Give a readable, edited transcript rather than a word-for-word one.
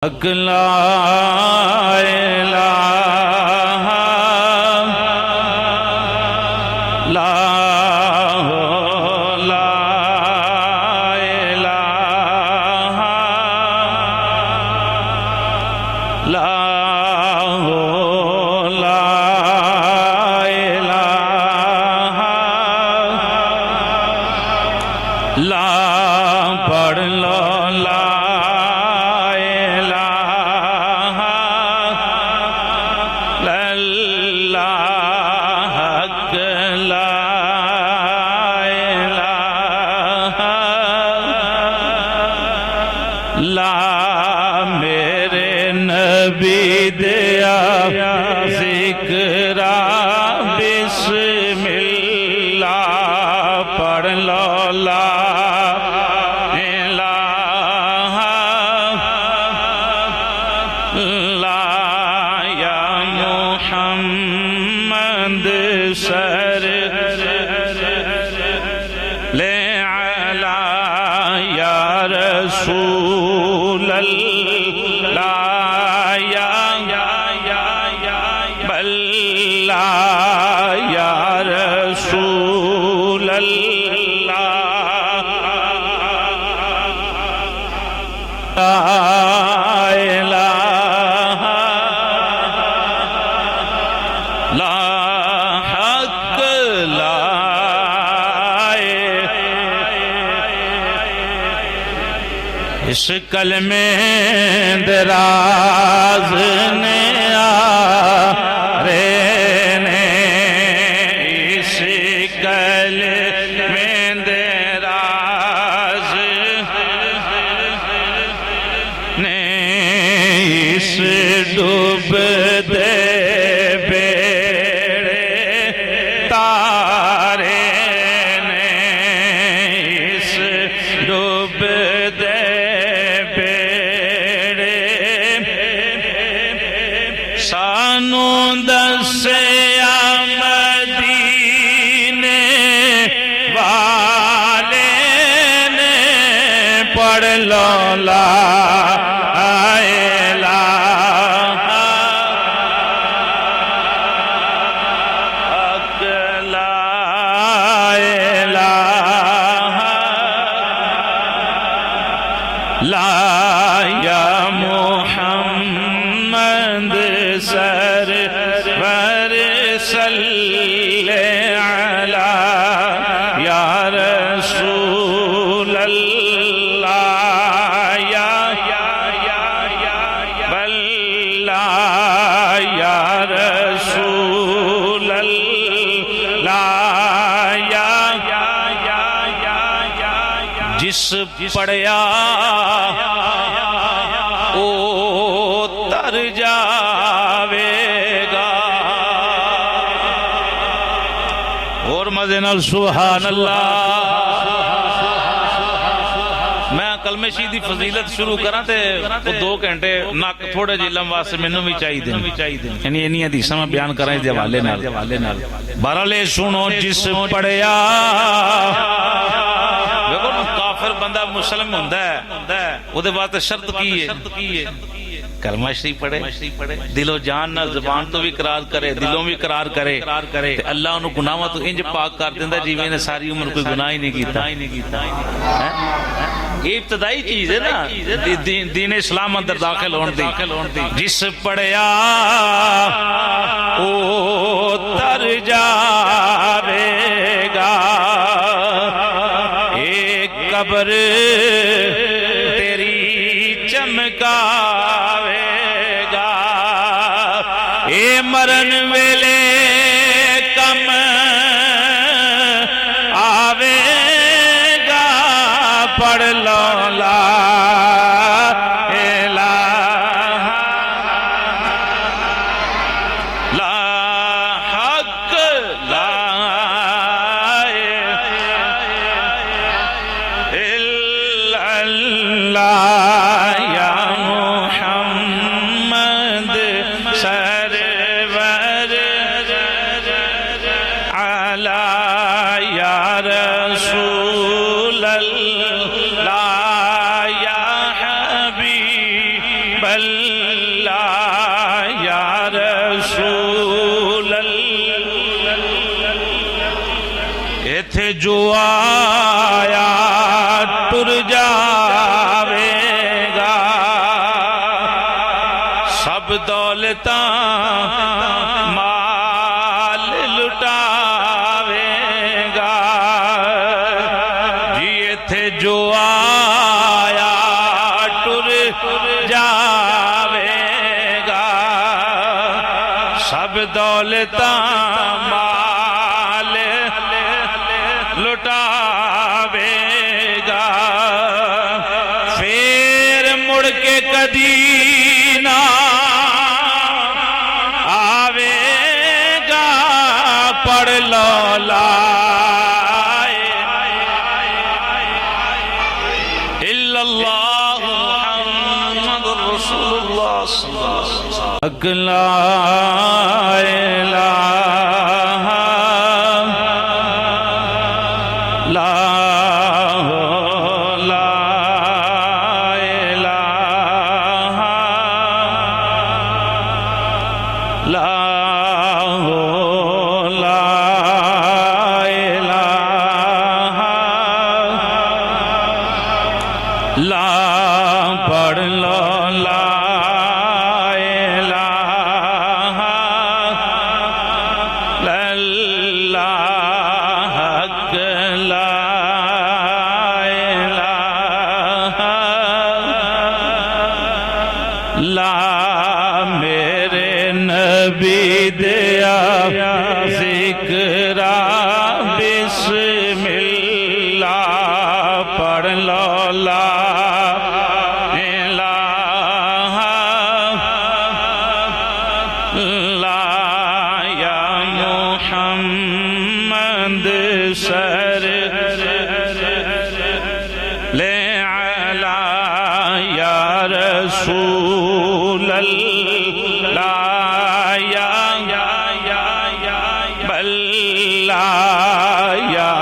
حق لا الہ لا لا الہ لا لا الہ لا پڑھ لو لا لا میرے نبی دیا ذکرہ بسم اللہ پڑھ لو لا الہ لا یا محمد سر لے علا یا رسول اللہ یا بلا یا رسول اللہ لا الہ لا حق لا اس کلمے دراز نے آرے نے اس کلمے دراز نے اس ڈوب دے بیڑے تارے نے اس ڈوب دے سانو دسیا مدینے والے نے پڑھ لو لا الہ لا الہ لا یا محمد سرور صلی علی یا رسول اللہ یا بلا یا رسول اللہ یا جس پڑھیا او تر جاوے گا اور مزے نال سبحان اللہ میں کلمہ شہید دی فضیلت شروع کراں تے وہ 2 گھنٹے نک تھوڑے جی علم واسطے مینوں بھی چاہیے یعنی انہی حدیثاں میں بیان کراں اس دے حوالے نال بہرحال سنو جس پڑھیا دیکھو کافر بندہ مسلم ہوندا ہے او دے واسطے شرط کی ہے کلمہ شریف پڑھے دل و جان نہ زبان تو بھی اقرار کرے دلوں بھی اقرار کرے تے اللہ انہوں گناہاں تو انج پاک کر دیندا جویں نے ساری عمر کوئی گناہ ہی نہیں کیتا یہ ابتدائی چیز ہے نا دین اسلام اندر داخل ہون دی جس پڑھیا او تر جاوے گا ایک قبر تیری چمکاوے گا اے مرن ویلے کم آوے گا پڑھ لو لا الہ لا حق لا الا اللہ یا محمد سرور اللہ یا رسول اللہ ایتھے جو آیا ٹر جاوے گا سب دولتاں مال لٹاوے گا جی ایتھے جو آیا ٹر جاوے گا سب دولتاں مال لٹاوے گا پھر مڑ کے کدی نہ آوے گا پڑھ لو لا الا اللہ محمد رسول اللہ صلی اللہ علیہ وسلم لا الہ لا پڑھ لو لا الہ الا اللہ حق لا الہ لا میرے نبی دیا ذکرہ بسم اللہ پڑھ لو لا سر لے علا یا رسول اللہ یا بلا یا